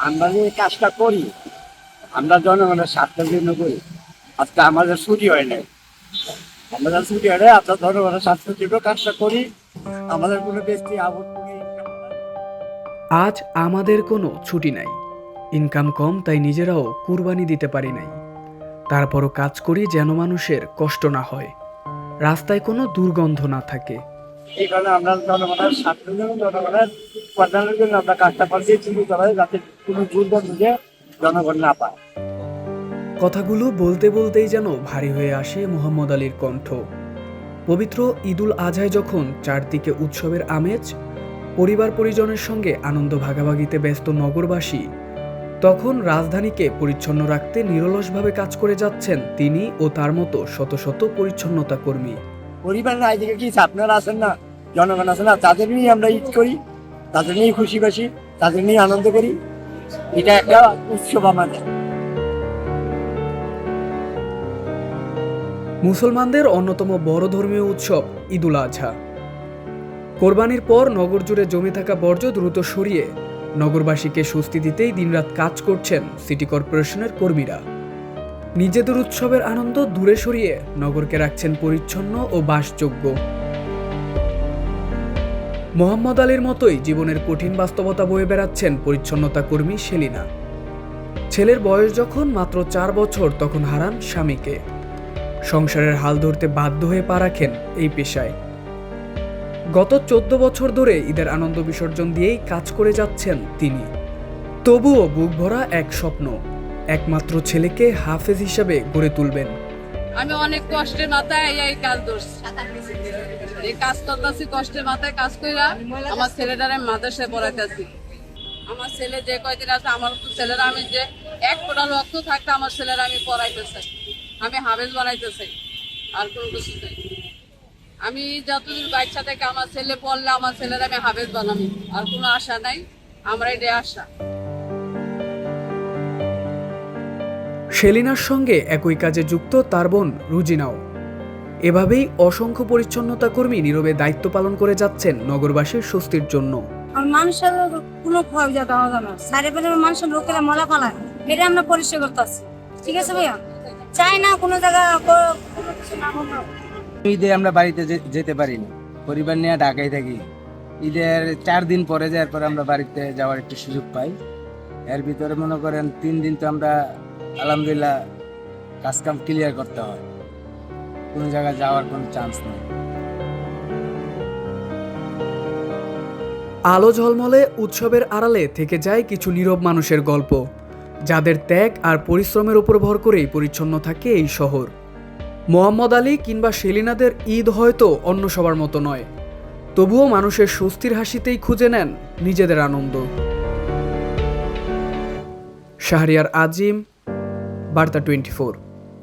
আমরা যে কাজটা করি, আমরা জনগণের স্বার্থের জন্য করি। আজকে আমাদের ছুটি হয় নাই, আমাদের ছুটি হয় নাই, আপনার জনগণের স্বার্থের জন্য কাজটা করি। আমাদের কোনো ব্যক্তি আপত্তি নেই। আজ আমাদের কোনো ছুটি নাই, ইনকাম কম তাই নিজেরাও কুরবানি দিতে পারি নাই। তারপরও কাজ করি যেন মানুষের কষ্ট না হয়, রাস্তায় কোনো দুর্গন্ধ না থাকে। এই কারণে আমরা জনগণের স্বার্থের জন্য, জনগণের কল্যাণের জন্য আমরা কাজটা করছি, শুরু করাই যাতে কোনো দুর্গন্ধ জনগণ না পায়। কথাগুলো বলতে বলতেই যেন ভারী হয়ে আসে মোহাম্মদ আলীর কণ্ঠ। পবিত্র ঈদুল আজহায় যখন চারদিকে উৎসবের আমেজ, পরিবার পরিজনের সঙ্গে আনন্দ ভাগাভাগিতে ব্যস্ত নগরবাসী, তখন রাজধানীকে পরিচ্ছন্ন রাখতে নিরলসভাবে কাজ করে যাচ্ছেন তিনি ও তার মতো শত শত পরিচ্ছন্নতা কর্মী। পরিবার না এদিকে কি আপনারা আছেন না, জনগণ আছে না, তাদের নিয়ে আমরা ঈদ করি, তাদের নিয়ে খুশি বাসি, তাদের নিয়ে আনন্দ করি। এটা একটা উৎসব আমাদের। মুসলমানদের অন্যতম বড় ধর্মীয় উৎসব ঈদুল আজহা। কোরবানির পর নগর জুড়ে জমে থাকা বর্জ্য দ্রুত সরিয়ে নগরবাসীকে স্বস্তি দিতেই দিনরাত কাজ করছেন সিটি কর্পোরেশনের কর্মীরা। নিজেদের উৎসবের আনন্দ দূরে সরিয়ে নগরকে রাখছেন পরিচ্ছন্ন ও বাসযোগ্য। মোহাম্মদ আলীর মতোই জীবনের কঠিন বাস্তবতা বয়ে বেড়াচ্ছেন পরিচ্ছন্নতা কর্মী সেলিনা। ছেলের বয়স যখন মাত্র 4 বছর তখন হারান স্বামীকে। সংসারের হাল ধরতে বাধ্য হয়ে পা রাখেন এই পেশায়। গত 14 বছর ধরে ঈদের আনন্দ বিসর্জন দিয়েই কাজ করে যাচ্ছেন তিনি। তবুও বুক ভরা এক স্বপ্ন, একমাত্র ছেলেকে হাফেজ হিসাবে গড়ে তুলবেন। আমি অনেক কষ্টের মাথায় এই কাজ ধরছি, এই কাজ করতেছি, কষ্টের মাথায় কাজ কইরা আমার ছেলেটারে মাদ্রাসায় পড়াইতেছি। আমার ছেলে যে কয়দিন আছে, আমার তো ছেলেরা, আমি যে এক ফোঁটা রক্ত থাকতে আমার ছেলেরা আমি পড়াইতেছি, আমি হাফেজ বানাইতেছি, আর কোনো কিছু নেই। আমি যতদিন বাচ্চা থেকে আমার ছেলে পড়লে আমার ছেলেরা আমি হাফেজ বানাবো, আর কোনো আশা নাই, আমরা এটাই আশা। সেলিনার সঙ্গে একই কাজে যুক্ত তার বোন রুজিনাও। এভাবেই অসংখ্য পরিচ্ছন্নতা কর্মী নীরবে দায়িত্ব পালন করে যাচ্ছেন নগরবাসীর স্বস্তির জন্য। আর মানুষের কোনো ক্ষয় যাতে হবে না, সারে পেলে মানুষের লোকেরা মলা ফালায়, এটা আমরা পরিষ্কার করতেছি। ঠিক আছে ভাইয়া, চাই না কোনো জায়গা কোনো কিছু না হোক। ঈদে আমরা বাড়িতে যেতে পারিনি, পরিবার নিয়ে ঢাকায় থাকি। ঈদের 4 দিন পরে যাওয়ার পর আমরা বাড়িতে যাওয়ার একটু সুযোগ পাই। এর ভিতরে মনে করেন 3 দিন তো আমরা আলহামদুলিল্লাহ কাজ কাম ক্লিয়ার করতে হয়, কোনো জায়গায় যাওয়ার কোনো চান্স নেই। আলো ঝলমলে উৎসবের আড়ালে থেকে যায় কিছু নীরব মানুষের গল্প, যাদের ত্যাগ আর পরিশ্রমের উপর ভর করেই পরিচ্ছন্ন থাকে এই শহর। মোহাম্মদ আলী কিংবা সেলিনাদের ঈদ হয়তো অন্য সবার মতো নয়, তবুও মানুষের স্বস্তির হাসিতেই খুঁজে নেন নিজেদের আনন্দ। শাহরিয়ার আজিম, বার্তা 24।